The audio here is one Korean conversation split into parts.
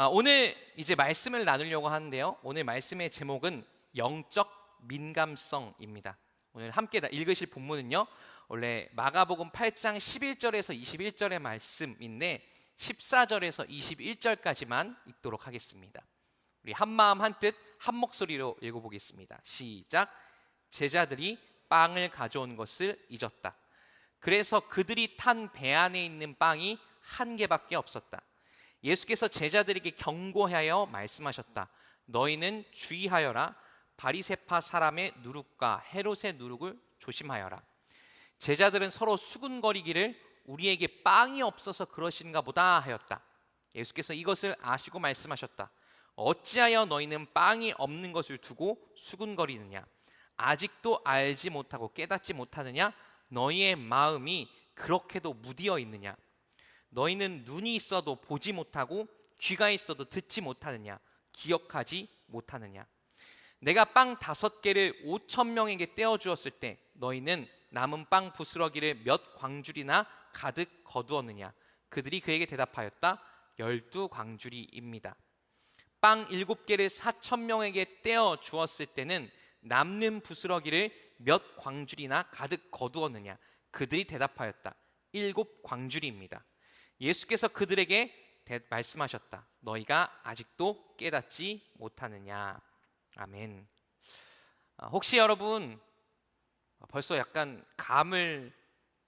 오늘 이제 말씀을 나누려고 하는데요. 오늘 말씀의 제목은 영적 민감성입니다. 오늘 함께 읽으실 본문은요. 원래 마가복음 8장 11절에서 21절의 말씀인데 14절에서 21절까지만 읽도록 하겠습니다. 우리 한마음 한뜻 한 목소리로 읽어보겠습니다. 시작. 제자들이 빵을 가져온 것을 잊었다. 그래서 그들이 탄 배 안에 있는 빵이 한 개밖에 없었다. 예수께서 제자들에게 경고하여 말씀하셨다. 너희는 주의하여라. 바리새파 사람의 누룩과 헤롯의 누룩을 조심하여라. 제자들은 서로 수군거리기를 우리에게 빵이 없어서 그러신가 보다 하였다. 예수께서 이것을 아시고 말씀하셨다. 어찌하여 너희는 빵이 없는 것을 두고 수군거리느냐? 아직도 알지 못하고 깨닫지 못하느냐? 너희의 마음이 그렇게도 무디어 있느냐? 너희는 눈이 있어도 보지 못하고 귀가 있어도 듣지 못하느냐? 기억하지 못하느냐? 내가 빵 5개를 5,000명에게 떼어주었을 때 너희는 남은 빵 부스러기를 몇 광줄이나 가득 거두었느냐? 그들이 그에게 대답하였다. 12광줄이입니다. 빵 7개를 4,000명에게 떼어주었을 때는 남는 부스러기를 몇 광줄이나 가득 거두었느냐? 그들이 대답하였다. 7광줄이입니다. 예수께서 그들에게 말씀하셨다. 너희가 아직도 깨닫지 못하느냐? 아멘. 혹시 여러분 벌써 약간 감을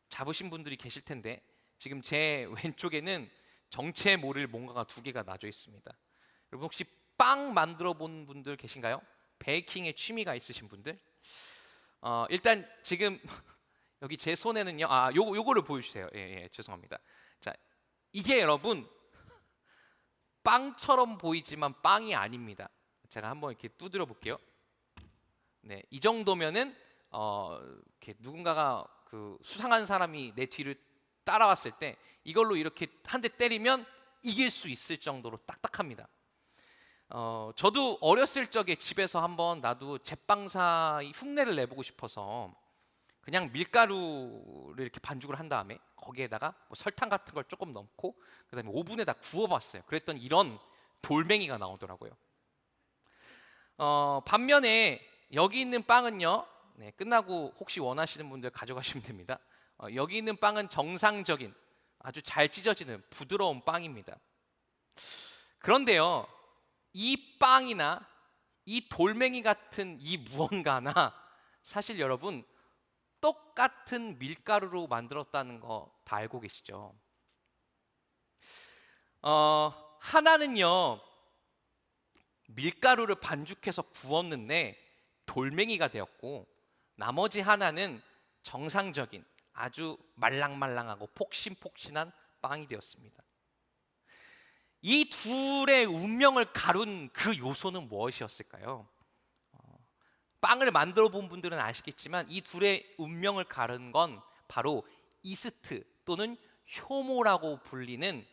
잡으신 분들이 계실 텐데 지금 제 왼쪽에는 정체 모를 뭔가가 2개가 놔져 있습니다. 여러분 혹시 빵 만들어 본 분들 계신가요? 베이킹에 취미가 있으신 분들? 일단 지금 여기 제 손에는요. 요거를 보여주세요. 예, 죄송합니다. 자, 이게 여러분 빵처럼 보이지만 빵이 아닙니다. 제가 한번 이렇게 두드려 볼게요. 네, 이 정도면은 이렇게 누군가가 그 수상한 사람이 내 뒤를 따라왔을 때 이걸로 이렇게 한 대 때리면 이길 수 있을 정도로 딱딱합니다. 저도 어렸을 적에 집에서 한번 나도 제빵사 흉내를 내보고 싶어서 그냥 밀가루를 이렇게 반죽을 한 다음에 거기에다가 뭐 설탕 같은 걸 조금 넣고 그다음에 오븐에다 구워봤어요. 그랬더니 이런 돌멩이가 나오더라고요. 반면에 여기 있는 빵은요. 네, 끝나고 혹시 원하시는 분들 가져가시면 됩니다. 여기 있는 빵은 정상적인 아주 잘 찢어지는 부드러운 빵입니다. 그런데요. 이 빵이나 이 돌멩이 같은 이 무언가나 사실 여러분 똑같은 밀가루로 만들었다는 거 다 알고 계시죠? 하나는요 밀가루를 반죽해서 구웠는데 돌멩이가 되었고 나머지 하나는 정상적인 아주 말랑말랑하고 폭신폭신한 빵이 되었습니다. 이 둘의 운명을 가룬 그 요소는 무엇이었을까요? 빵을 만들어 본 분들은 아시겠지만 이 둘의 운명을 가른 건 바로 이스트 또는 효모라고 불리는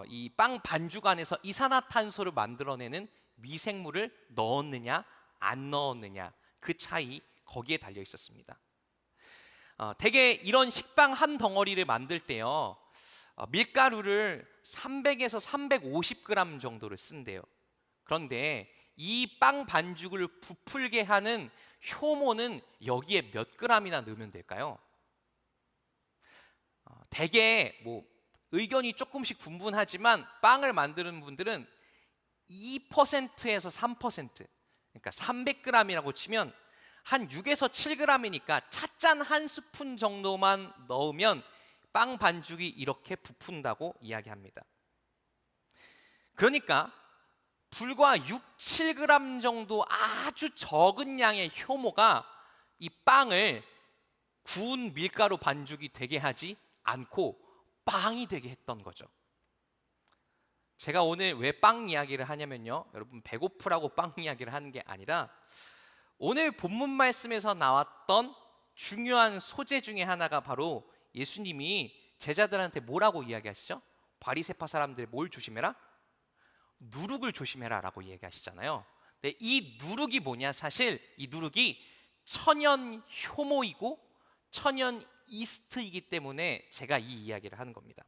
이 빵 반죽 안에서 이산화탄소를 만들어내는 미생물을 넣었느냐 안 넣었느냐 그 차이 거기에 달려 있었습니다. 대개 이런 식빵 한 덩어리를 만들 때요 밀가루를 300에서 350g 정도를 쓴대요. 그런데 이 빵 반죽을 부풀게 하는 효모는 여기에 몇 g이나 넣으면 될까요? 대개 뭐 의견이 조금씩 분분하지만 빵을 만드는 분들은 2%에서 3%, 그러니까 300g이라고 치면 한 6에서 7g이니까 찻잔 한 스푼 정도만 넣으면 빵 반죽이 이렇게 부푼다고 이야기합니다. 그러니까 불과 6, 7g 정도 아주 적은 양의 효모가 이 빵을 구운 밀가루 반죽이 되게 하지 않고 빵이 되게 했던 거죠. 제가 오늘 왜 빵 이야기를 하냐면요 여러분 배고프라고 빵 이야기를 하는 게 아니라 오늘 본문 말씀에서 나왔던 중요한 소재 중에 하나가 바로 예수님이 제자들한테 뭐라고 이야기하시죠? 바리새파 사람들 뭘 조심해라? 누룩을 조심해라 라고 얘기하시잖아요. 근데 이 누룩이 뭐냐? 사실 이 누룩이 천연 효모이고 천연 이스트이기 때문에 제가 이 이야기를 하는 겁니다.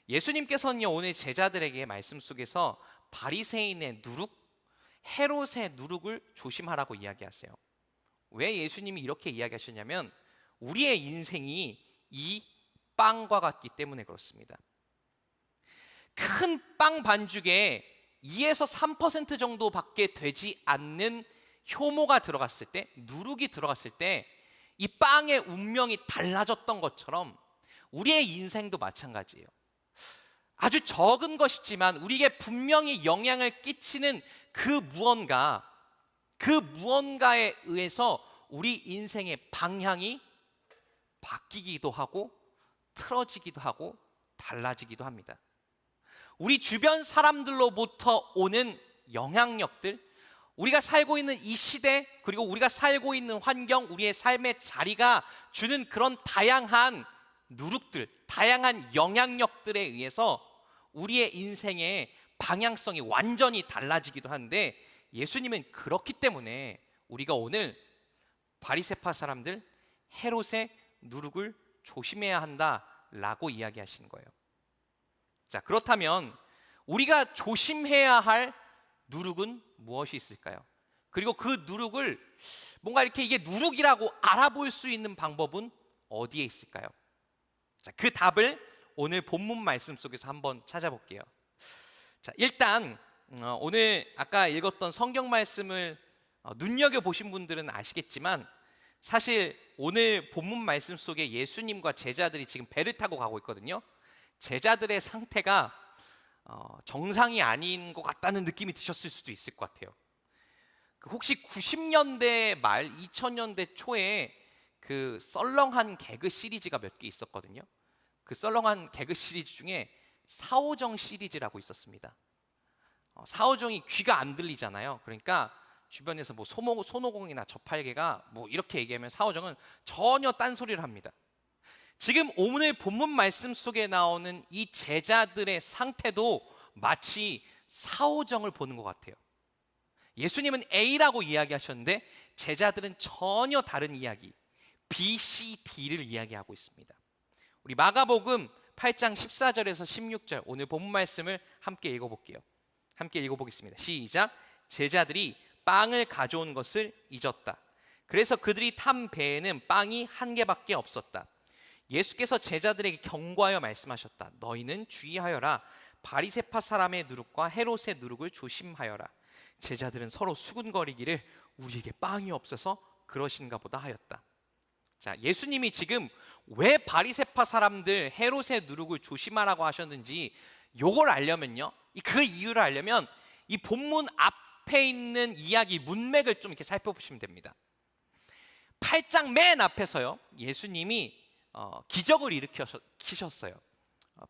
예수님께서는요, 오늘 제자들에게 말씀 속에서 바리새인의 누룩, 헤롯의 누룩을 조심하라고 이야기하세요. 왜 예수님이 이렇게 이야기하셨냐면 우리의 인생이 이 빵과 같기 때문에 그렇습니다. 큰 빵 반죽에 2에서 3% 정도밖에 되지 않는 효모가 들어갔을 때, 누룩이 들어갔을 때 이 빵의 운명이 달라졌던 것처럼 우리의 인생도 마찬가지예요. 아주 적은 것이지만 우리에게 분명히 영향을 끼치는 그 무언가에 의해서 우리 인생의 방향이 바뀌기도 하고 틀어지기도 하고 달라지기도 합니다. 우리 주변 사람들로부터 오는 영향력들, 우리가 살고 있는 이 시대, 그리고 우리가 살고 있는 환경, 우리의 삶의 자리가 주는 그런 다양한 누룩들, 다양한 영향력들에 의해서 우리의 인생의 방향성이 완전히 달라지기도 하는데, 예수님은 그렇기 때문에 우리가 오늘 바리새파 사람들, 헤롯의 누룩을 조심해야 한다라고 이야기하시는 거예요. 자, 그렇다면 우리가 조심해야 할 누룩은 무엇이 있을까요? 그리고 그 누룩을 뭔가 이렇게 이게 누룩이라고 알아볼 수 있는 방법은 어디에 있을까요? 자, 그 답을 오늘 본문 말씀 속에서 한번 찾아볼게요. 자, 일단 오늘 아까 읽었던 성경 말씀을 눈여겨보신 분들은 아시겠지만, 사실 오늘 본문 말씀 속에 예수님과 제자들이 지금 배를 타고 가고 있거든요. 제자들의 상태가 정상이 아닌 것 같다는 느낌이 드셨을 수도 있을 것 같아요. 혹시 90년대 말 2000년대 초에 그 썰렁한 개그 시리즈가 몇 개 있었거든요. 그 썰렁한 개그 시리즈 중에 사오정 시리즈라고 있었습니다. 사오정이 귀가 안 들리잖아요. 그러니까 주변에서 뭐 손오공이나 저팔계가 뭐 이렇게 얘기하면 사오정은 전혀 딴소리를 합니다. 지금 오늘 본문 말씀 속에 나오는 이 제자들의 상태도 마치 사오정을 보는 것 같아요. 예수님은 A라고 이야기하셨는데 제자들은 전혀 다른 이야기, B, C, D를 이야기하고 있습니다. 우리 마가복음 8장 14절에서 16절 오늘 본문 말씀을 함께 읽어볼게요. 함께 읽어보겠습니다. 시작. 제자들이 빵을 가져온 것을 잊었다. 그래서 그들이 탄 배에는 빵이 한 개밖에 없었다. 예수께서 제자들에게 경고하여 말씀하셨다. 너희는 주의하여라. 바리새파 사람의 누룩과 헤롯의 누룩을 조심하여라. 제자들은 서로 수군거리기를 우리에게 빵이 없어서 그러신가 보다 하였다. 자, 예수님이 지금 왜 바리새파 사람들 헤롯의 누룩을 조심하라고 하셨는지 요걸 알려면요, 그 이유를 알려면 이 본문 앞에 있는 이야기 문맥을 좀 이렇게 살펴보시면 됩니다. 8장 맨 앞에서요, 예수님이 기적을 일으키셨어요.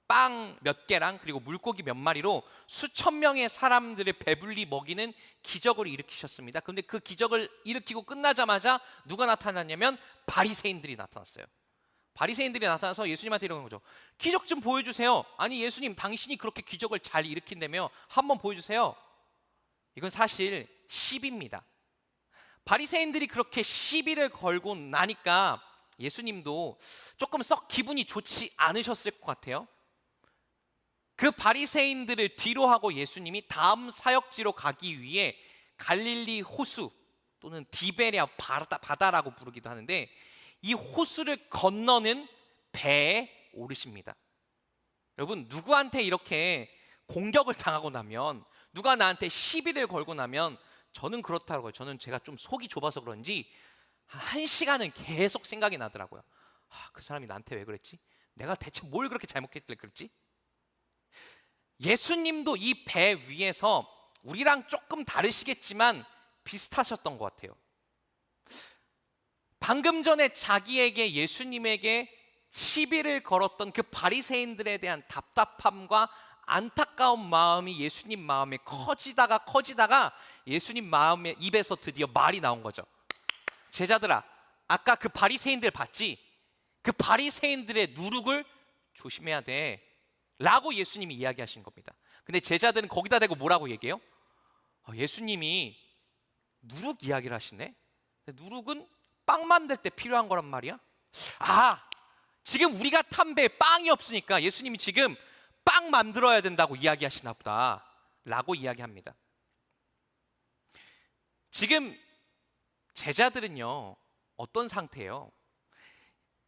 빵 몇 개랑 그리고 물고기 몇 마리로 수천 명의 사람들을 배불리 먹이는 기적을 일으키셨습니다. 그런데 그 기적을 일으키고 끝나자마자 누가 나타났냐면 바리새인들이 나타났어요. 바리새인들이 나타나서 예수님한테 이러는 거죠. 기적 좀 보여주세요. 아니 예수님, 당신이 그렇게 기적을 잘 일으킨다며 한번 보여주세요. 이건 사실 시비입니다. 바리새인들이 그렇게 시비를 걸고 나니까 예수님도 조금 썩 기분이 좋지 않으셨을 것 같아요. 그 바리새인들을 뒤로 하고 예수님이 다음 사역지로 가기 위해 갈릴리 호수 또는 디베랴 바다라고 부르기도 하는데, 이 호수를 건너는 배에 오르십니다. 여러분, 누구한테 이렇게 공격을 당하고 나면, 누가 나한테 시비를 걸고 나면 저는 그렇다고요. 저는 제가 좀 속이 좁아서 그런지 1시간은 계속 생각이 나더라고요. 그 사람이 나한테 왜 그랬지? 내가 대체 뭘 그렇게 잘못했길래 그랬지? 예수님도 이 배 위에서 우리랑 조금 다르시겠지만 비슷하셨던 것 같아요. 방금 전에 자기에게 예수님에게 시비를 걸었던 그 바리새인들에 대한 답답함과 안타까운 마음이 예수님 마음에 커지다가 예수님 마음의 입에서 드디어 말이 나온 거죠. 제자들아, 아까 그 바리새인들 봤지? 그 바리새인들의 누룩을 조심해야 돼 라고 예수님이 이야기하신 겁니다. 근데 제자들은 거기다 대고 뭐라고 얘기해요? 예수님이 누룩 이야기를 하시네? 누룩은 빵 만들 때 필요한 거란 말이야? 지금 우리가 탄 배에 빵이 없으니까 예수님이 지금 빵 만들어야 된다고 이야기하시나 보다 라고 이야기합니다. 지금 제자들은요, 어떤 상태예요?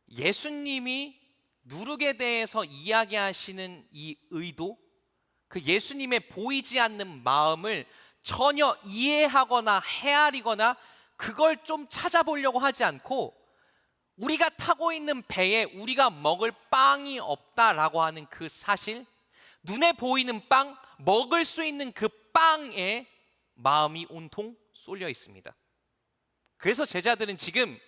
예수님이 누룩에 대해서 이야기하시는 이 의도, 그 예수님의 보이지 않는 마음을 전혀 이해하거나 헤아리거나 그걸 좀 찾아보려고 하지 않고, 우리가 타고 있는 배에 우리가 먹을 빵이 없다라고 하는 그 사실, 눈에 보이는 빵, 먹을 수 있는 그 빵에 마음이 온통 쏠려 있습니다. 그래서 제자들은 지금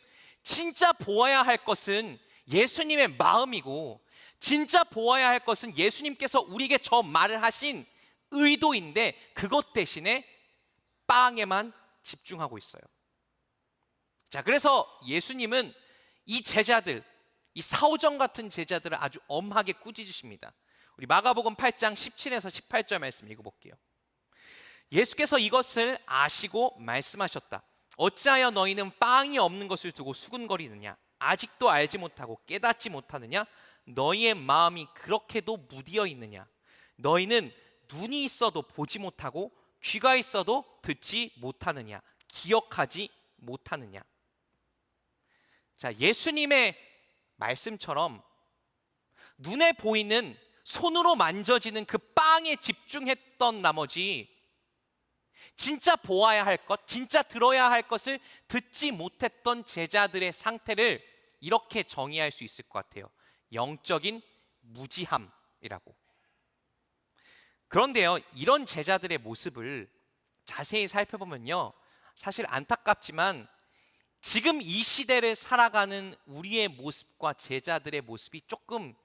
진짜 보아야 할 것은 예수님의 마음이고, 진짜 보아야 할 것은 예수님께서 우리에게 저 말을 하신 의도인데, 그것 대신에 빵에만 집중하고 있어요. 자, 그래서 예수님은 이 제자들, 이 사오정 같은 제자들을 아주 엄하게 꾸짖으십니다. 우리 마가복음 8장 17에서 18절 말씀 읽어볼게요. 예수께서 이것을 아시고 말씀하셨다. 어찌하여 너희는 빵이 없는 것을 두고 수군거리느냐? 아직도 알지 못하고 깨닫지 못하느냐? 너희의 마음이 그렇게도 무디어 있느냐? 너희는 눈이 있어도 보지 못하고 귀가 있어도 듣지 못하느냐? 기억하지 못하느냐? 자, 예수님의 말씀처럼 눈에 보이는, 손으로 만져지는 그 빵에 집중했던 나머지 진짜 보아야 할 것, 진짜 들어야 할 것을 듣지 못했던 제자들의 상태를 이렇게 정의할 수 있을 것 같아요. 영적인 무지함이라고. 그런데요, 이런 제자들의 모습을 자세히 살펴보면요, 사실 안타깝지만 지금 이 시대를 살아가는 우리의 모습과 제자들의 모습이 조금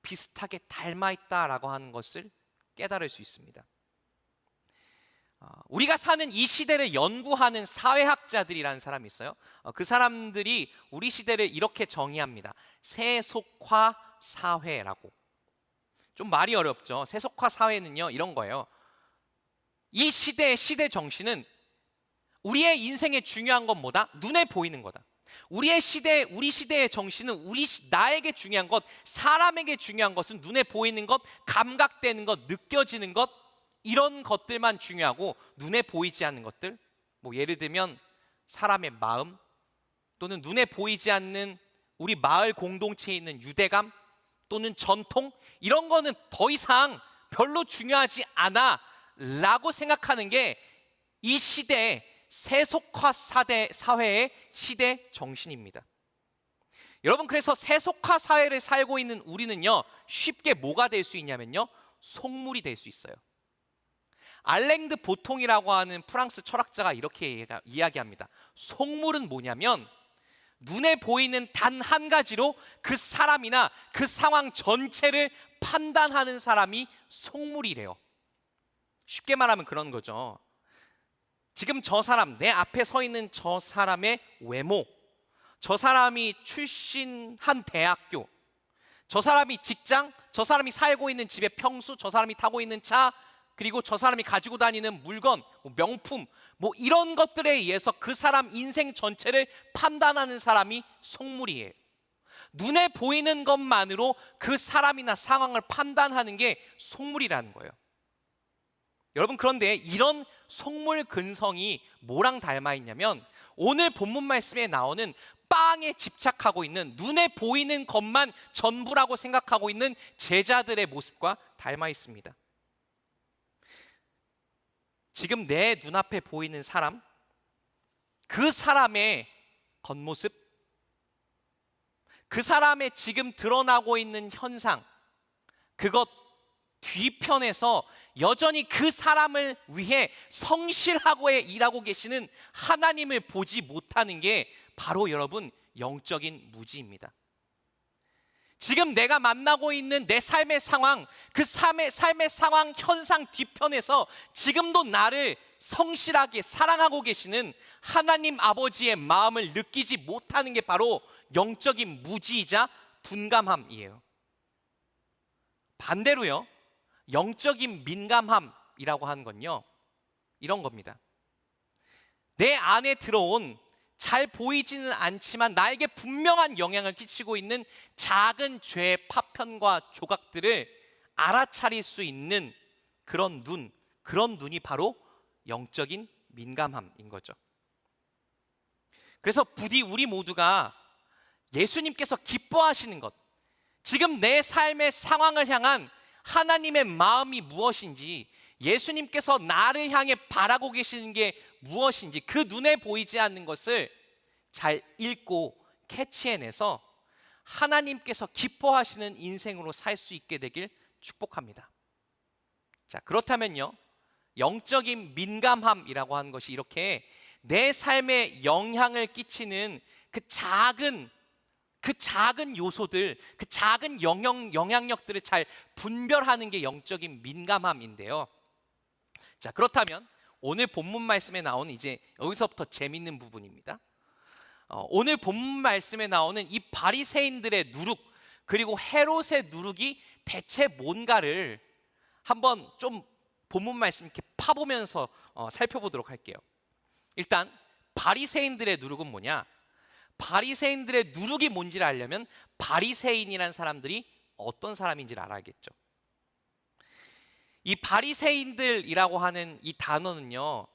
비슷하게 닮아있다라고 하는 것을 깨달을 수 있습니다. 우리가 사는 이 시대를 연구하는 사회학자들이라는 사람이 있어요. 그 사람들이 우리 시대를 이렇게 정의합니다. 세속화 사회라고. 좀 말이 어렵죠. 세속화 사회는요, 이런 거예요. 이 시대의 시대 정신은 우리의 인생에 중요한 건 뭐다? 눈에 보이는 거다. 우리 시대의 정신은 나에게 중요한 것, 사람에게 중요한 것은 눈에 보이는 것, 감각되는 것, 느껴지는 것, 이런 것들만 중요하고, 눈에 보이지 않는 것들, 뭐 예를 들면 사람의 마음, 또는 눈에 보이지 않는 우리 마을 공동체에 있는 유대감, 또는 전통, 이런 거는 더 이상 별로 중요하지 않아 라고 생각하는 게 이 시대의 세속화 사회의 시대 정신입니다. 여러분, 그래서 세속화 사회를 살고 있는 우리는요, 쉽게 뭐가 될 수 있냐면요, 속물이 될 수 있어요. 알랭드 보통이라고 하는 프랑스 철학자가 이렇게 이야기합니다. 속물은 뭐냐면 눈에 보이는 단 한 가지로 그 사람이나 그 상황 전체를 판단하는 사람이 속물이래요. 쉽게 말하면 그런 거죠. 지금 저 사람, 내 앞에 서 있는 저 사람의 외모, 저 사람이 출신한 대학교, 저 사람이 직장, 저 사람이 살고 있는 집의 평수, 저 사람이 타고 있는 차, 그리고 저 사람이 가지고 다니는 물건, 명품, 뭐 이런 것들에 의해서 그 사람 인생 전체를 판단하는 사람이 속물이에요. 눈에 보이는 것만으로 그 사람이나 상황을 판단하는 게 속물이라는 거예요. 여러분, 그런데 이런 속물 근성이 뭐랑 닮아 있냐면, 오늘 본문 말씀에 나오는 빵에 집착하고 있는, 눈에 보이는 것만 전부라고 생각하고 있는 제자들의 모습과 닮아 있습니다. 지금 내 눈앞에 보이는 사람, 그 사람의 겉모습, 그 사람의 지금 드러나고 있는 현상, 그것 뒤편에서 여전히 그 사람을 위해 성실하고 일하고 계시는 하나님을 보지 못하는 게 바로 여러분, 영적인 무지입니다. 지금 내가 만나고 있는 내 삶의 상황, 그 삶의 상황 현상 뒤편에서 지금도 나를 성실하게 사랑하고 계시는 하나님 아버지의 마음을 느끼지 못하는 게 바로 영적인 무지이자 둔감함이에요. 반대로요, 영적인 민감함이라고 하는 건요, 이런 겁니다. 내 안에 들어온 잘 보이지는 않지만 나에게 분명한 영향을 끼치고 있는 작은 죄의 파편과 조각들을 알아차릴 수 있는 그런 눈이 바로 영적인 민감함인 거죠. 그래서 부디 우리 모두가 예수님께서 기뻐하시는 것, 지금 내 삶의 상황을 향한 하나님의 마음이 무엇인지, 예수님께서 나를 향해 바라고 계시는 게 무엇인지 그 눈에 보이지 않는 것을 잘 읽고 캐치해내서 하나님께서 기뻐하시는 인생으로 살 수 있게 되길 축복합니다. 자, 그렇다면요, 영적인 민감함이라고 하는 것이 이렇게 내 삶에 영향을 끼치는 그 작은 요소들, 그 작은 영향력들을 잘 분별하는 게 영적인 민감함인데요. 자, 그렇다면 오늘 본문 말씀에 나오는 이제 여기서부터 재밌는 부분입니다. 오늘 본문 말씀에 나오는 이 바리새인들의 누룩, 그리고 헤롯의 누룩이 대체 뭔가를 한번 좀 본문 말씀 이렇게 파보면서 살펴보도록 할게요. 일단 바리새인들의 누룩은 뭐냐? 바리새인들의 누룩이 뭔지를 알려면 바리새인이라는 사람들이 어떤 사람인지를 알아야겠죠. 이 바리새인들이라고 하는 이 단어는요,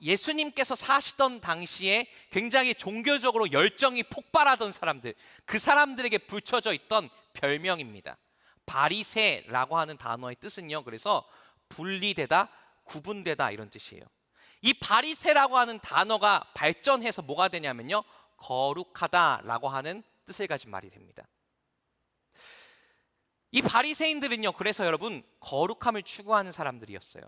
예수님께서 사시던 당시에 굉장히 종교적으로 열정이 폭발하던 사람들, 그 사람들에게 붙여져 있던 별명입니다. 바리새라고 하는 단어의 뜻은요, 그래서 분리되다, 구분되다 이런 뜻이에요. 이 바리새라고 하는 단어가 발전해서 뭐가 되냐면요, 거룩하다라고 하는 뜻을 가진 말이 됩니다. 이 바리새인들은요, 그래서 여러분 거룩함을 추구하는 사람들이었어요.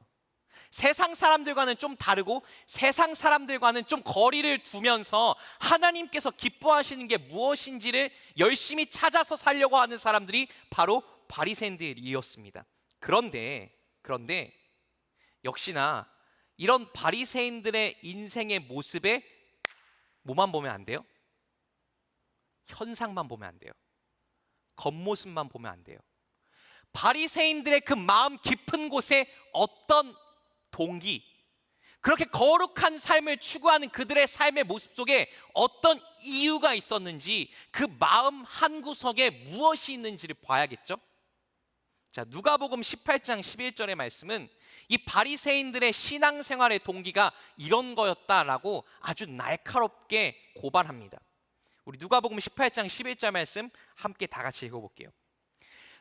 세상 사람들과는 좀 다르고 세상 사람들과는 좀 거리를 두면서 하나님께서 기뻐하시는 게 무엇인지를 열심히 찾아서 살려고 하는 사람들이 바로 바리새인들이었습니다. 그런데 역시나 이런 바리새인들의 인생의 모습에 뭐만 보면 안 돼요? 현상만 보면 안 돼요. 겉모습만 보면 안 돼요. 바리새인들의 그 마음 깊은 곳에 어떤 동기, 그렇게 거룩한 삶을 추구하는 그들의 삶의 모습 속에 어떤 이유가 있었는지, 그 마음 한구석에 무엇이 있는지를 봐야겠죠. 자, 누가복음 18장 11절의 말씀은 이 바리새인들의 신앙생활의 동기가 이런 거였다라고 아주 날카롭게 고발합니다. 우리 누가복음 18장 11절 말씀 함께 다 같이 읽어볼게요.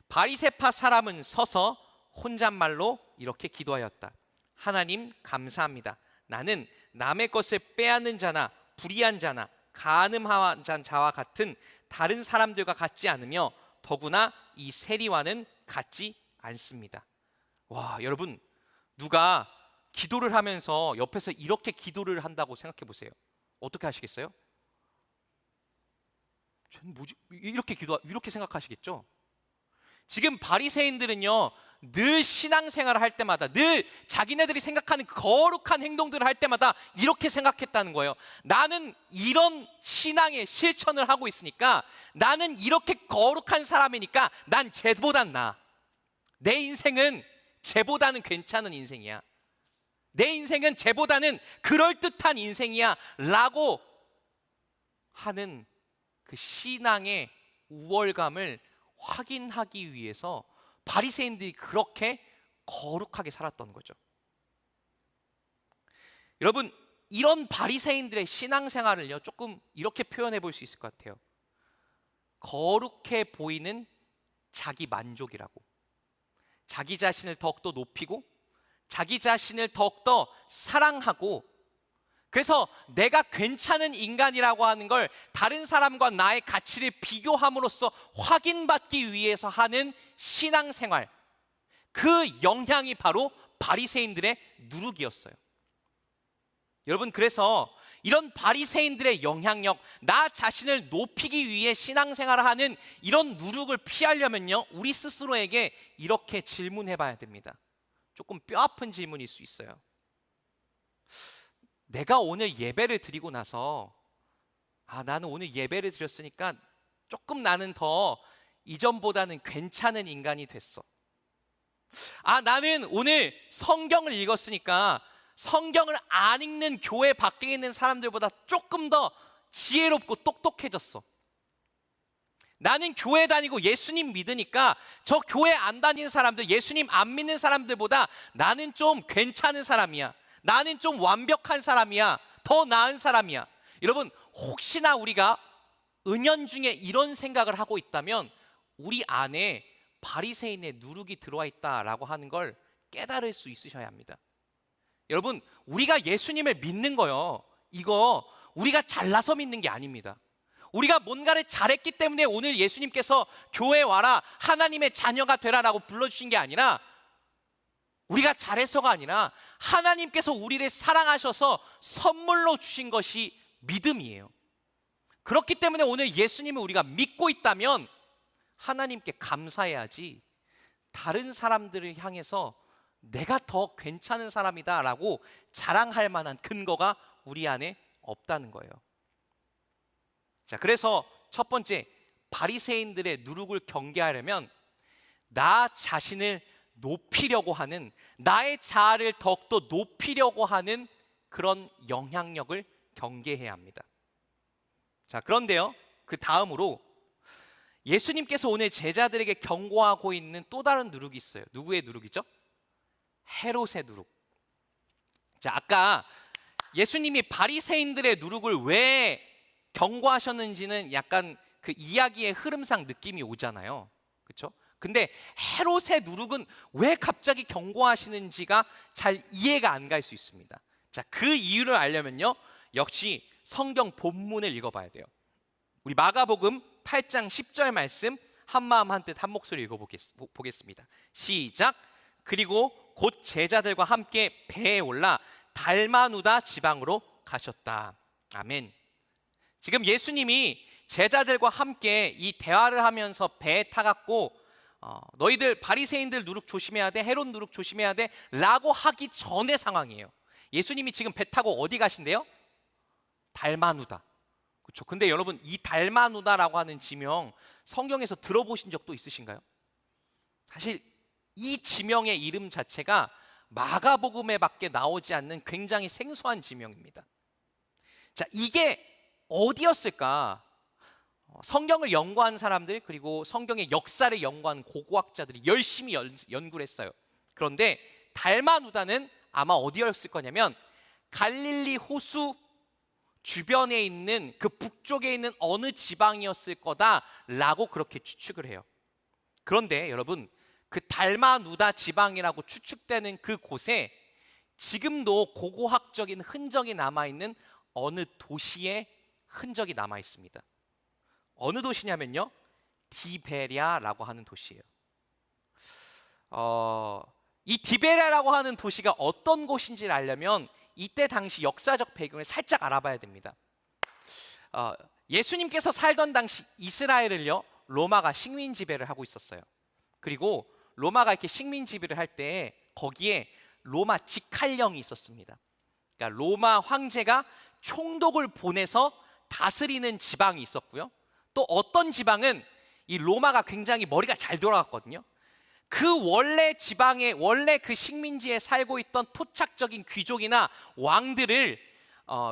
바리새파 사람은 서서 혼잣말로 이렇게 기도하였다. 하나님 감사합니다. 나는 남의 것을 빼앗는 자나 불의한 자나 간음한 자와 같은 다른 사람들과 같지 않으며 더구나 이 세리와는 같지 않습니다. 와, 여러분, 누가 기도를 하면서 옆에서 이렇게 기도를 한다고 생각해 보세요. 어떻게 하시겠어요? 쟤는 뭐지? 이렇게 생각하시겠죠? 지금 바리새인들은요, 늘 신앙생활을 할 때마다, 늘 자기네들이 생각하는 거룩한 행동들을 할 때마다 이렇게 생각했다는 거예요. 나는 이런 신앙의 실천을 하고 있으니까, 나는 이렇게 거룩한 사람이니까 난 쟤보단 나아. 내 인생은 쟤보다는 괜찮은 인생이야. 내 인생은 쟤보다는 그럴듯한 인생이야 라고 하는 그 신앙의 우월감을 확인하기 위해서 바리새인들이 그렇게 거룩하게 살았던 거죠. 여러분, 이런 바리새인들의 신앙생활을요, 조금 이렇게 표현해 볼 수 있을 것 같아요. 거룩해 보이는 자기 만족이라고. 자기 자신을 더욱더 높이고 자기 자신을 더욱더 사랑하고, 그래서 내가 괜찮은 인간이라고 하는 걸 다른 사람과 나의 가치를 비교함으로써 확인받기 위해서 하는 신앙생활, 그 영향이 바로 바리새인들의 누룩이었어요. 여러분, 그래서 이런 바리새인들의 영향력, 나 자신을 높이기 위해 신앙생활을 하는 이런 누룩을 피하려면요, 우리 스스로에게 이렇게 질문해 봐야 됩니다. 조금 뼈아픈 질문일 수 있어요. 내가 오늘 예배를 드리고 나서 나는 오늘 예배를 드렸으니까 조금 나는 더 이전보다는 괜찮은 인간이 됐어. 나는 오늘 성경을 읽었으니까 성경을 안 읽는 교회 밖에 있는 사람들보다 조금 더 지혜롭고 똑똑해졌어. 나는 교회 다니고 예수님 믿으니까 저 교회 안 다니는 사람들, 예수님 안 믿는 사람들보다 나는 좀 괜찮은 사람이야. 나는 좀 완벽한 사람이야. 더 나은 사람이야. 여러분, 혹시나 우리가 은연중에 이런 생각을 하고 있다면 우리 안에 바리새인의 누룩이 들어와 있다라고 하는 걸 깨달을 수 있으셔야 합니다. 여러분, 우리가 예수님을 믿는 거요, 이거 우리가 잘나서 믿는 게 아닙니다. 우리가 뭔가를 잘했기 때문에 오늘 예수님께서 교회에 와라, 하나님의 자녀가 되라라고 불러주신 게 아니라, 우리가 잘해서가 아니라 하나님께서 우리를 사랑하셔서 선물로 주신 것이 믿음이에요. 그렇기 때문에 오늘 예수님을 우리가 믿고 있다면 하나님께 감사해야지, 다른 사람들을 향해서 내가 더 괜찮은 사람이다 라고 자랑할 만한 근거가 우리 안에 없다는 거예요. 자, 그래서 첫 번째, 바리새인들의 누룩을 경계하려면 나 자신을 높이려고 하는, 나의 자아를 더욱더 높이려고 하는 그런 영향력을 경계해야 합니다. 자, 그런데요, 그 다음으로 예수님께서 오늘 제자들에게 경고하고 있는 또 다른 누룩이 있어요. 누구의 누룩이죠? 헤롯의 누룩. 자, 아까 예수님이 바리새인들의 누룩을 왜 경고하셨는지는 약간 그 이야기의 흐름상 느낌이 오잖아요. 그렇죠? 근데 헤롯의 누룩은 왜 갑자기 경고하시는지가 잘 이해가 안 갈 수 있습니다. 자, 그 이유를 알려면요, 역시 성경 본문을 읽어봐야 돼요. 우리 마가복음 8장 10절 말씀 한마음 한뜻 한 목소리 읽어보겠습니다. 시작. 그리고 곧 제자들과 함께 배에 올라 달마누다 지방으로 가셨다. 아멘. 지금 예수님이 제자들과 함께 이 대화를 하면서 배에 타갖고 너희들 바리새인들 누룩 조심해야 돼, 헤롯 누룩 조심해야 돼 라고 하기 전의 상황이에요. 예수님이 지금 배 타고 어디 가신대요? 달마누다. 그렇죠? 근데 여러분, 이 달마누다라고 하는 지명 성경에서 들어보신 적도 있으신가요? 사실 이 지명의 이름 자체가 마가복음에 밖에 나오지 않는 굉장히 생소한 지명입니다. 자, 이게 어디였을까? 성경을 연구한 사람들, 그리고 성경의 역사를 연구한 고고학자들이 열심히 연구를 했어요. 그런데 달마누다는 아마 어디였을 거냐면 갈릴리 호수 주변에 있는 그 북쪽에 있는 어느 지방이었을 거다라고 그렇게 추측을 해요. 그런데 여러분, 그 달마누다 지방이라고 추측되는 그 곳에 지금도 고고학적인 흔적이 남아있는 어느 도시의 흔적이 남아 있습니다. 어느 도시냐면요, 디베랴라고 하는 도시예요. 이 디베랴라고 하는 도시가 어떤 곳인지를 알려면 이때 당시 역사적 배경을 살짝 알아봐야 됩니다. 예수님께서 살던 당시 이스라엘을요, 로마가 식민 지배를 하고 있었어요. 그리고 로마가 이렇게 식민 지배를 할 때 거기에 로마 직할령이 있었습니다. 그러니까 로마 황제가 총독을 보내서 다스리는 지방이 있었고요, 또 어떤 지방은 이 로마가 굉장히 머리가 잘 돌아갔거든요. 그 원래 지방에, 원래 그 식민지에 살고 있던 토착적인 귀족이나 왕들을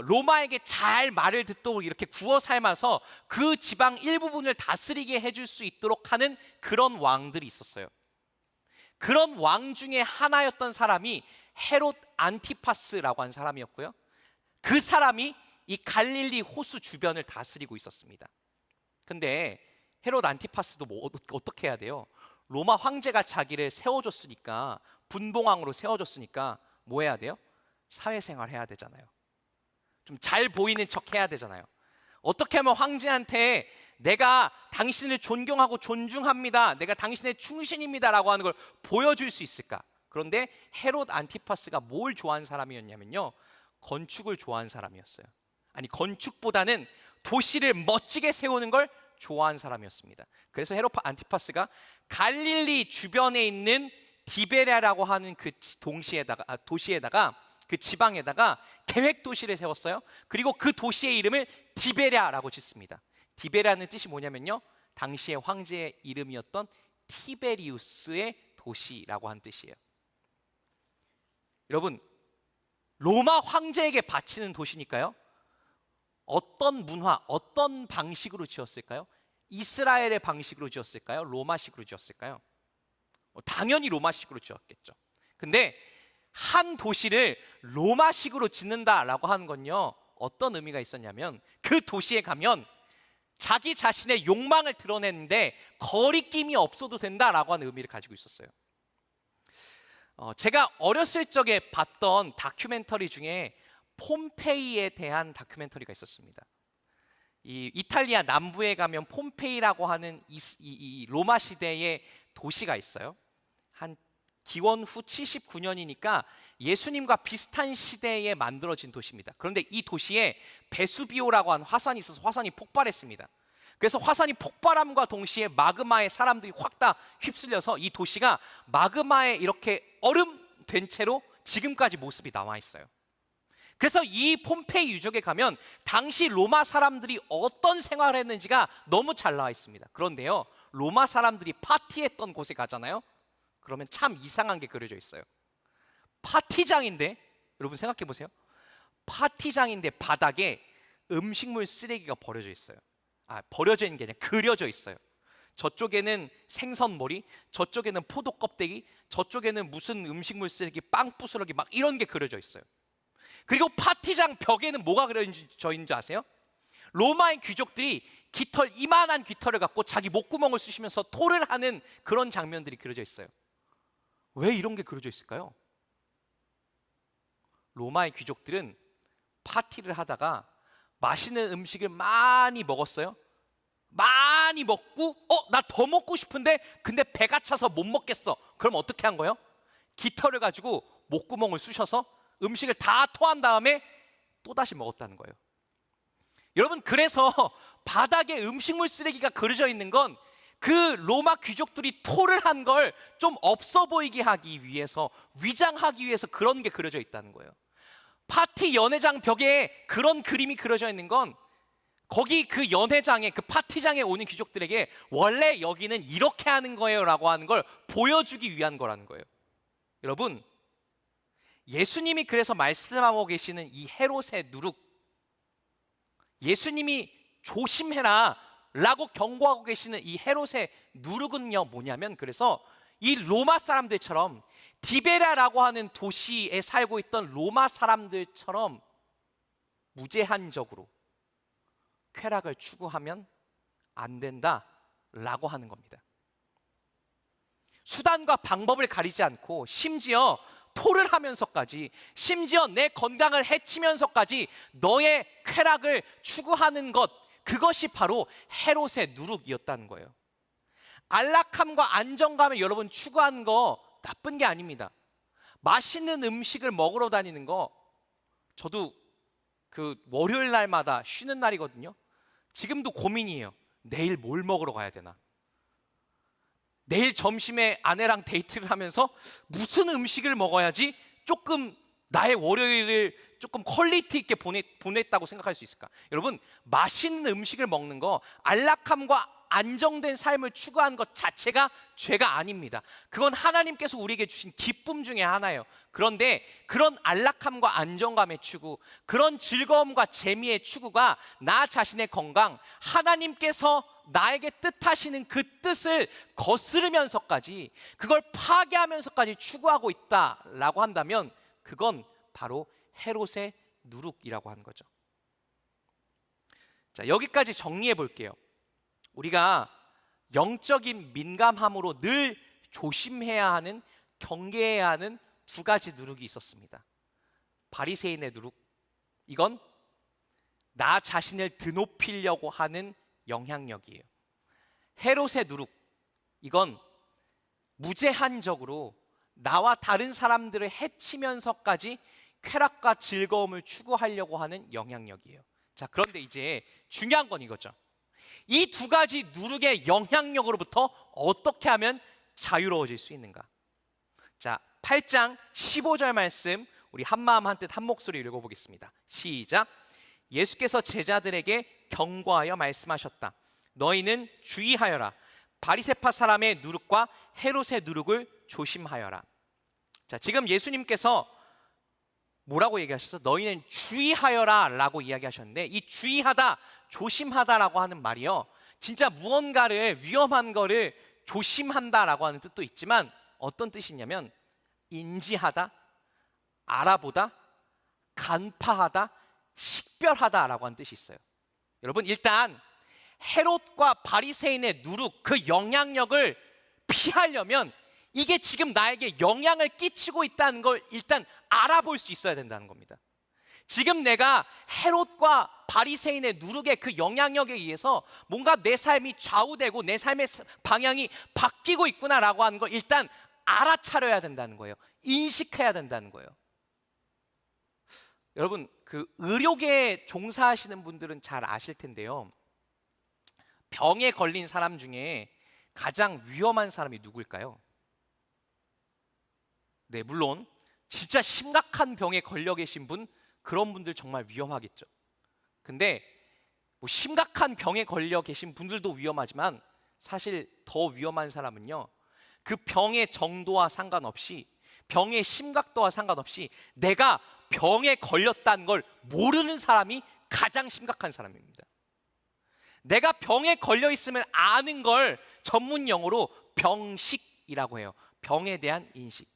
로마에게 잘 말을 듣도록 이렇게 구워 삶아서 그 지방 일부분을 다스리게 해줄 수 있도록 하는 그런 왕들이 있었어요. 그런 왕 중에 하나였던 사람이 헤롯 안티파스라고 한 사람이었고요, 그 사람이 이 갈릴리 호수 주변을 다스리고 있었습니다. 근데 헤롯 안티파스도 뭐 어떻게 해야 돼요? 로마 황제가 자기를 세워줬으니까, 분봉왕으로 세워줬으니까 뭐 해야 돼요? 사회생활 해야 되잖아요. 좀 잘 보이는 척 해야 되잖아요. 어떻게 하면 황제한테 내가 당신을 존경하고 존중합니다, 내가 당신의 충신입니다 라고 하는 걸 보여줄 수 있을까? 그런데 헤롯 안티파스가 뭘 좋아하는 사람이었냐면요, 건축을 좋아하는 사람이었어요. 아니, 건축보다는 도시를 멋지게 세우는 걸 좋아하는 사람이었습니다. 그래서 헤롯 안티파스가 갈릴리 주변에 있는 디베랴라고 하는 그 도시에다가 그 지방에다가 계획 도시를 세웠어요. 그리고 그 도시의 이름을 디베랴라고 짓습니다. 디베랴는 뜻이 뭐냐면요, 당시의 황제의 이름이었던 티베리우스의 도시라고 한 뜻이에요. 여러분, 로마 황제에게 바치는 도시니까요, 어떤 문화, 어떤 방식으로 지었을까요? 이스라엘의 방식으로 지었을까요? 로마식으로 지었을까요? 당연히 로마식으로 지었겠죠. 근데 한 도시를 로마식으로 짓는다라고 하는 건요, 어떤 의미가 있었냐면 그 도시에 가면 자기 자신의 욕망을 드러내는데 거리낌이 없어도 된다라고 하는 의미를 가지고 있었어요. 제가 어렸을 적에 봤던 다큐멘터리 중에 폼페이에 대한 다큐멘터리가 있었습니다. 이 이탈리아 남부에 가면 폼페이라고 하는 이 로마 시대의 도시가 있어요. 한 기원 후 79년이니까 예수님과 비슷한 시대에 만들어진 도시입니다. 그런데 이 도시에 베수비오라고 하는 화산이 있어서 화산이 폭발했습니다. 그래서 화산이 폭발함과 동시에 마그마에 사람들이 확 다 휩쓸려서 이 도시가 마그마에 이렇게 얼음 된 채로 지금까지 모습이 남아 있어요. 그래서 이 폼페이 유적에 가면 당시 로마 사람들이 어떤 생활을 했는지가 너무 잘 나와 있습니다. 그런데요, 로마 사람들이 파티했던 곳에 가잖아요. 그러면 참 이상한 게 그려져 있어요. 파티장인데, 여러분 생각해 보세요. 파티장인데 바닥에 음식물 쓰레기가 버려져 있어요. 버려져 있는 게 아니라 그려져 있어요. 저쪽에는 생선 머리, 저쪽에는 포도 껍데기, 저쪽에는 무슨 음식물 쓰레기, 빵 부스러기 막 이런 게 그려져 있어요. 그리고 파티장 벽에는 뭐가 그려져 있는지 아세요? 로마의 귀족들이 깃털, 이만한 깃털을 갖고 자기 목구멍을 쑤시면서 토를 하는 그런 장면들이 그려져 있어요. 왜 이런 게 그려져 있을까요? 로마의 귀족들은 파티를 하다가 맛있는 음식을 많이 먹었어요. 많이 먹고 나 더 먹고 싶은데 근데 배가 차서 못 먹겠어. 그럼 어떻게 한 거예요? 깃털을 가지고 목구멍을 쑤셔서 음식을 다 토한 다음에 또다시 먹었다는 거예요. 여러분, 그래서 바닥에 음식물 쓰레기가 그려져 있는 건 그 로마 귀족들이 토를 한 걸 좀 없어 보이게 하기 위해서, 위장하기 위해서 그런 게 그려져 있다는 거예요. 파티 연회장 벽에 그런 그림이 그려져 있는 건 거기 그 연회장에, 그 파티장에 오는 귀족들에게 원래 여기는 이렇게 하는 거예요 라고 하는 걸 보여주기 위한 거라는 거예요. 여러분, 예수님이 그래서 말씀하고 계시는 이 헤롯의 누룩, 예수님이 조심해라 라고 경고하고 계시는 이 헤롯의 누룩은요 뭐냐면, 그래서 이 로마 사람들처럼 디베라라고 하는 도시에 살고 있던 로마 사람들처럼 무제한적으로 쾌락을 추구하면 안 된다라고 하는 겁니다. 수단과 방법을 가리지 않고 심지어 토를 하면서까지, 심지어 내 건강을 해치면서까지 너의 쾌락을 추구하는 것, 그것이 바로 헤롯의 누룩이었다는 거예요. 안락함과 안정감을 여러분 추구하는 거 나쁜 게 아닙니다. 맛있는 음식을 먹으러 다니는 거, 저도 그 월요일 날마다 쉬는 날이거든요. 지금도 고민이에요. 내일 뭘 먹으러 가야 되나? 내일 점심에 아내랑 데이트를 하면서 무슨 음식을 먹어야지 조금 나의 월요일을 조금 퀄리티 있게 보냈다고 생각할 수 있을까? 여러분, 맛있는 음식을 먹는 거, 안락함과 안정된 삶을 추구하는 것 자체가 죄가 아닙니다. 그건 하나님께서 우리에게 주신 기쁨 중에 하나예요. 그런데 그런 안락함과 안정감의 추구, 그런 즐거움과 재미의 추구가 나 자신의 건강, 하나님께서 나에게 뜻하시는 그 뜻을 거스르면서까지, 그걸 파괴하면서까지 추구하고 있다라고 한다면 그건 바로 헤롯의 누룩이라고 하는 거죠. 자, 여기까지 정리해 볼게요. 우리가 영적인 민감함으로 늘 조심해야 하는, 경계해야 하는 두 가지 누룩이 있었습니다. 바리새인의 누룩, 이건 나 자신을 드높이려고 하는 영향력이에요. 헤롯의 누룩, 이건 무제한적으로 나와 다른 사람들을 해치면서까지 쾌락과 즐거움을 추구하려고 하는 영향력이에요. 자, 그런데 이제 중요한 건 이거죠. 이 두 가지 누룩의 영향력으로부터 어떻게 하면 자유로워질 수 있는가? 자, 8장 15절 말씀 우리 한마음 한뜻 한 목소리 읽어보겠습니다. 시작. 예수께서 제자들에게 경고하여 말씀하셨다. 너희는 주의하여라. 바리새파 사람의 누룩과 헤롯의 누룩을 조심하여라. 자, 지금 예수님께서 뭐라고 얘기하셨어? 너희는 주의하여라 라고 이야기하셨는데, 이 주의하다, 조심하다라고 하는 말이요, 진짜 무언가를 위험한 거를 조심한다라고 하는 뜻도 있지만 어떤 뜻이냐면 인지하다, 알아보다, 간파하다, 식별하다라고 하는 뜻이 있어요. 여러분, 일단 헤롯과 바리새인의 누룩, 그 영향력을 피하려면 이게 지금 나에게 영향을 끼치고 있다는 걸 일단 알아볼 수 있어야 된다는 겁니다. 지금 내가 헤롯과 바리새인의 누룩의 그 영향력에 의해서 뭔가 내 삶이 좌우되고 내 삶의 방향이 바뀌고 있구나라고 하는 걸 일단 알아차려야 된다는 거예요. 인식해야 된다는 거예요. 여러분, 그 의료계에 종사하시는 분들은 잘 아실 텐데요. 병에 걸린 사람 중에 가장 위험한 사람이 누구일까요? 네, 물론 진짜 심각한 병에 걸려 계신 분, 그런 분들 정말 위험하겠죠. 근데 뭐 심각한 병에 걸려 계신 분들도 위험하지만 사실 더 위험한 사람은요, 그 병의 정도와 상관없이, 병의 심각도와 상관없이 내가 병에 걸렸다는 걸 모르는 사람이 가장 심각한 사람입니다. 내가 병에 걸려 있음을 아는 걸 전문 용어로 병식이라고 해요. 병에 대한 인식.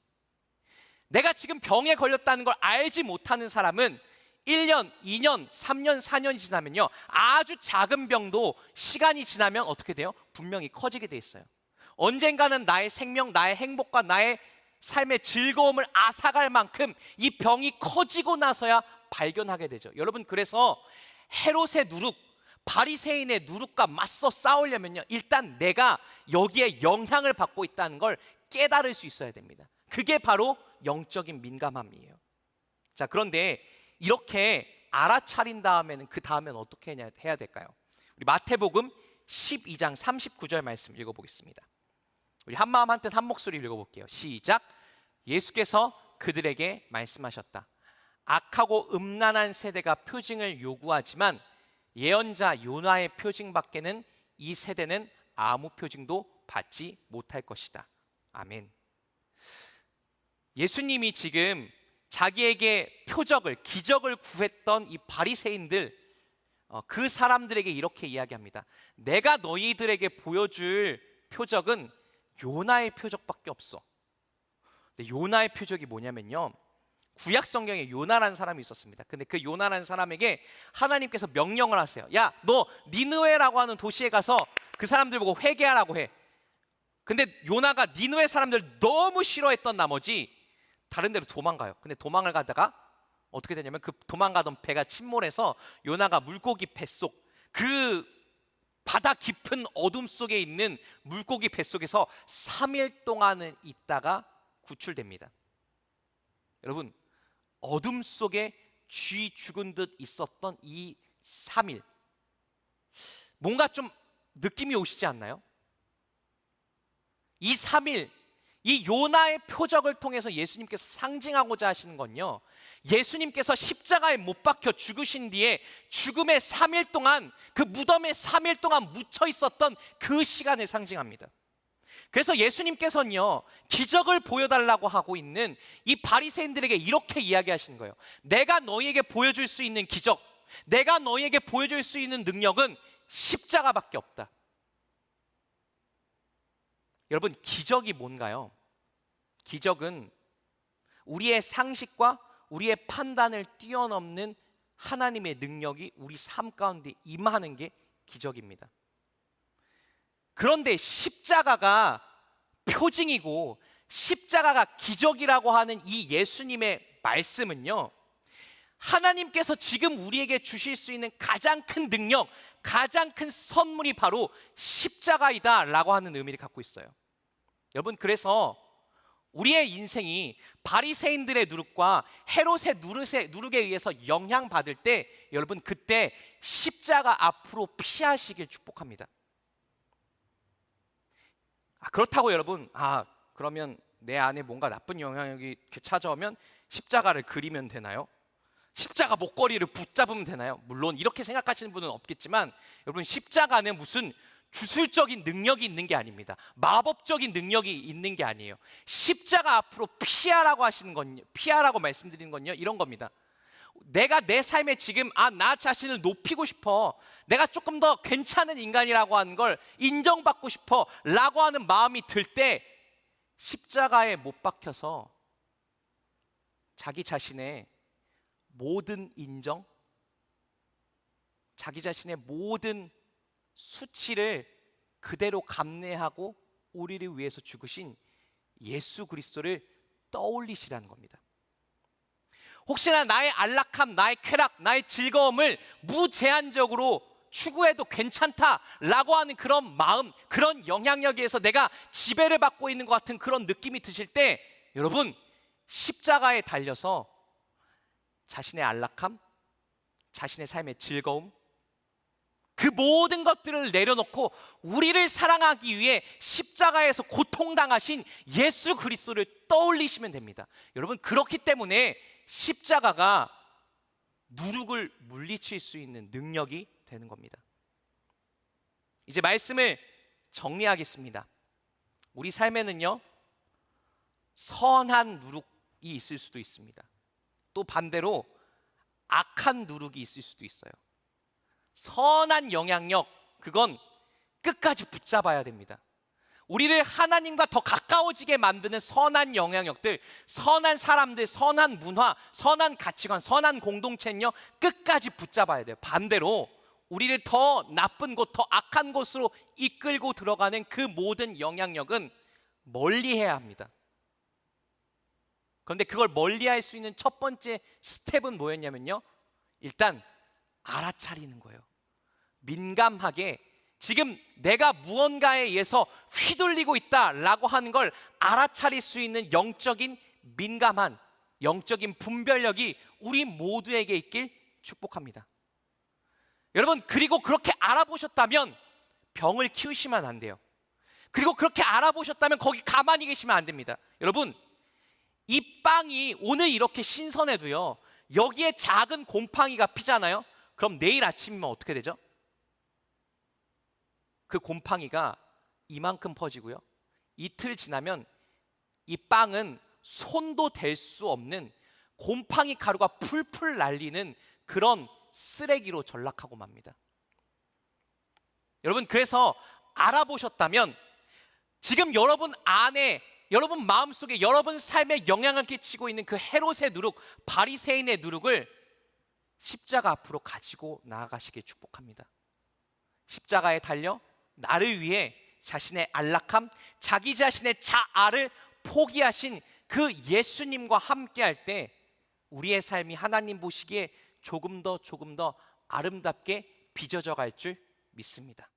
내가 지금 병에 걸렸다는 걸 알지 못하는 사람은 1년, 2년, 3년, 4년이 지나면요, 아주 작은 병도 시간이 지나면 어떻게 돼요? 분명히 커지게 돼 있어요. 언젠가는 나의 생명, 나의 행복과 나의 삶의 즐거움을 앗아갈 만큼 이 병이 커지고 나서야 발견하게 되죠. 여러분, 그래서 헤롯의 누룩, 바리새인의 누룩과 맞서 싸우려면요, 일단 내가 여기에 영향을 받고 있다는 걸 깨달을 수 있어야 됩니다. 그게 바로 영적인 민감함이에요. 자, 그런데 이렇게 알아차린 다음에는 그 다음엔 어떻게 해야 될까요? 우리 마태복음 12장 39절 말씀 읽어보겠습니다. 우리 한마음 한뜻 한 목소리 읽어볼게요. 시작. 예수께서 그들에게 말씀하셨다. 악하고 음란한 세대가 표징을 요구하지만 예언자 요나의 표징밖에는 이 세대는 아무 표징도 받지 못할 것이다. 아멘. 예수님이 지금 자기에게 표적을, 기적을 구했던 이 바리새인들, 그 사람들에게 이렇게 이야기합니다. 내가 너희들에게 보여줄 표적은 요나의 표적밖에 없어. 근데 요나의 표적이 뭐냐면요, 구약 성경에 요나라는 사람이 있었습니다. 근데 그 요나라는 사람에게 하나님께서 명령을 하세요. 야, 너 니느웨라고 하는 도시에 가서 그 사람들 보고 회개하라고 해. 근데 요나가 니느웨 사람들 너무 싫어했던 나머지 다른 데로 도망가요. 근데 도망을 가다가 어떻게 되냐면 그 도망가던 배가 침몰해서 요나가 물고기 뱃속, 그 바다 깊은 어둠 속에 있는 물고기 뱃속에서 3일 동안은 있다가 구출됩니다. 여러분, 어둠 속에 쥐 죽은 듯 있었던 이 3일, 뭔가 좀 느낌이 오시지 않나요? 이 3일, 이 요나의 표적을 통해서 예수님께서 상징하고자 하시는 건요, 예수님께서 십자가에 못 박혀 죽으신 뒤에 죽음의 3일 동안, 그 무덤에 3일 동안 묻혀 있었던 그 시간을 상징합니다. 그래서 예수님께서는요, 기적을 보여달라고 하고 있는 이 바리새인들에게 이렇게 이야기하시는 거예요. 내가 너희에게 보여줄 수 있는 기적, 내가 너희에게 보여줄 수 있는 능력은 십자가밖에 없다. 여러분, 기적이 뭔가요? 기적은 우리의 상식과 우리의 판단을 뛰어넘는 하나님의 능력이 우리 삶 가운데 임하는 게 기적입니다. 그런데 십자가가 표징이고 십자가가 기적이라고 하는 이 예수님의 말씀은요, 하나님께서 지금 우리에게 주실 수 있는 가장 큰 능력, 가장 큰 선물이 바로 십자가이다 라고 하는 의미를 갖고 있어요. 여러분, 그래서 우리의 인생이 바리새인들의 누룩과 헤롯의 누룩에 의해서 영향받을 때, 여러분, 그때 십자가 앞으로 피하시길 축복합니다. 그렇다고 여러분, 그러면 내 안에 뭔가 나쁜 영향력이 찾아오면 십자가를 그리면 되나요? 십자가 목걸이를 붙잡으면 되나요? 물론 이렇게 생각하시는 분은 없겠지만, 여러분, 십자가는 무슨 주술적인 능력이 있는 게 아닙니다. 마법적인 능력이 있는 게 아니에요. 십자가 앞으로 피하라고 하시는 건요, 피하라고 말씀드리는 건요, 이런 겁니다. 내가 내 삶에 지금 나 자신을 높이고 싶어, 내가 조금 더 괜찮은 인간이라고 하는 걸 인정받고 싶어 라고 하는 마음이 들 때 십자가에 못 박혀서 자기 자신의 모든 인정, 자기 자신의 모든 수치를 그대로 감내하고 우리를 위해서 죽으신 예수 그리스도를 떠올리시라는 겁니다. 혹시나 나의 안락함, 나의 쾌락, 나의 즐거움을 무제한적으로 추구해도 괜찮다라고 하는 그런 마음, 그런 영향력에서 내가 지배를 받고 있는 것 같은 그런 느낌이 드실 때 여러분, 십자가에 달려서 자신의 안락함, 자신의 삶의 즐거움, 그 모든 것들을 내려놓고 우리를 사랑하기 위해 십자가에서 고통당하신 예수 그리스도를 떠올리시면 됩니다. 여러분, 그렇기 때문에 십자가가 누룩을 물리칠 수 있는 능력이 되는 겁니다. 이제 말씀을 정리하겠습니다. 우리 삶에는요, 선한 누룩이 있을 수도 있습니다. 또 반대로 악한 누룩이 있을 수도 있어요. 선한 영향력, 그건 끝까지 붙잡아야 됩니다. 우리를 하나님과 더 가까워지게 만드는 선한 영향력들, 선한 사람들, 선한 문화, 선한 가치관, 선한 공동체는요, 끝까지 붙잡아야 돼요. 반대로 우리를 더 나쁜 곳, 더 악한 곳으로 이끌고 들어가는 그 모든 영향력은 멀리해야 합니다. 그런데 그걸 멀리할 수 있는 첫 번째 스텝은 뭐였냐면요, 일단 알아차리는 거예요. 민감하게 지금 내가 무언가에 의해서 휘둘리고 있다라고 하는 걸 알아차릴 수 있는 영적인 민감한 영적인 분별력이 우리 모두에게 있길 축복합니다. 여러분, 그리고 그렇게 알아보셨다면 병을 키우시면 안 돼요. 그리고 그렇게 알아보셨다면 거기 가만히 계시면 안 됩니다. 여러분, 이 빵이 오늘 이렇게 신선해도요, 여기에 작은 곰팡이가 피잖아요. 그럼 내일 아침이면 어떻게 되죠? 그 곰팡이가 이만큼 퍼지고요, 이틀 지나면 이 빵은 손도 댈 수 없는 곰팡이 가루가 풀풀 날리는 그런 쓰레기로 전락하고 맙니다. 여러분, 그래서 알아보셨다면 지금 여러분 안에, 여러분 마음속에, 여러분 삶에 영향을 끼치고 있는 그 헤롯의 누룩, 바리새인의 누룩을 십자가 앞으로 가지고 나아가시길 축복합니다. 십자가에 달려 나를 위해 자신의 안락함, 자기 자신의 자아를 포기하신 그 예수님과 함께할 때 우리의 삶이 하나님 보시기에 조금 더 아름답게 빚어져 갈 줄 믿습니다.